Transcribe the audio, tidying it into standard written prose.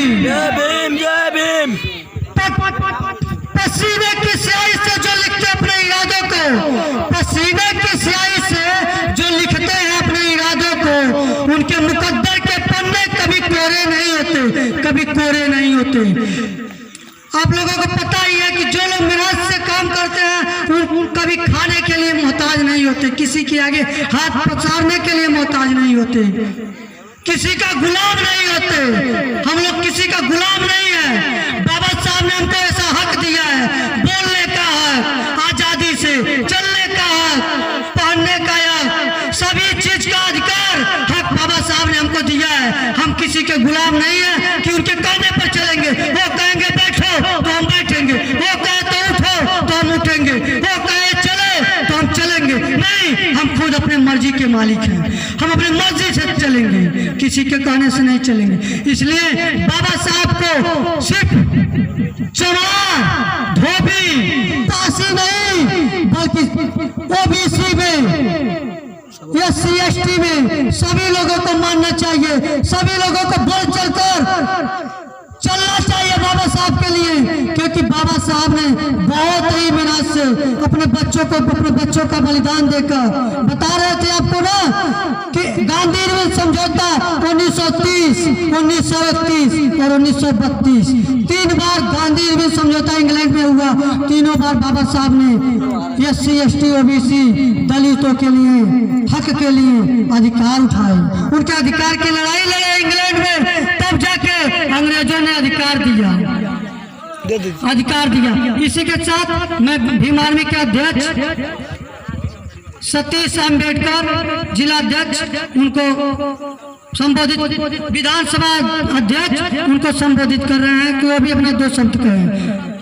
जय भीम जय भीम। पसीने की स्याही से जो लिखते अपने इरादों को, पसीने की स्याही से जो लिखते हैं अपने इरादों को, उनके मुकद्दर के पन्ने कभी कोरे नहीं होते, कभी कोरे नहीं होते। आप लोगों को पता ही है कि जो लोग मेहनत से काम करते हैं उन कभी खाने के लिए मोहताज नहीं होते, किसी के आगे हाथ पसारने के लिए मोहताज नहीं होते, किसी का गुलाम नहीं होते। हम लोग किसी का गुलाम नहीं है। बाबा साहब ने हमको ऐसा हक दिया है, बोलने का हक, आजादी से चलने का हक, पहनने का हक, सभी चीज का अधिकार हक बाबा साहब ने हमको दिया है। हम किसी के गुलाम नहीं है कि उनके कहने पर चलेंगे। वो कहेंगे बैठो तो हम बैठेंगे, वो कहे तो उठो तो हम उठेंगे, वो कहे चले तो हम चलेंगे। नहीं, हम खुद अपने मर्जी के मालिक हैं, हम अपनी मर्जी से चलेंगे, किसी के कहने से नहीं चलेंगे। इसलिए बाबा साहब को सिर्फ चमार धोबी पासी नहीं बल्कि ओबीसी में, SC ST में सभी लोगों को मानना चाहिए, सभी लोगों को बढ़ चढ़कर चलना चाहिए बाबा साहब के लिए। क्योंकि बाबा साहब ने बहुत ही मेहनत से अपने बच्चों का बलिदान देकर, बता रहे थे आपको ना कि गांधी ने समझौता 1930, 1931 और 1932 तीन बार गांधी ने समझौता इंग्लैंड में हुआ। तीनों बार बाबा साहब ने SC ST OBC दलितों के लिए, हक के लिए अधिकार उठाए, उनके अधिकार की लड़ाई लड़े इंग्लैंड में। तब जाके अंग्रेजों ने अधिकार दिया। इसी के साथ मैं भीम आर्मी के अध्यक्ष सतीश अम्बेडकर जिला अध्यक्ष उनको संबोधित, विधानसभा अध्यक्ष उनको संबोधित कर रहे हैं कि वो भी अपना 2 शब्द कहें।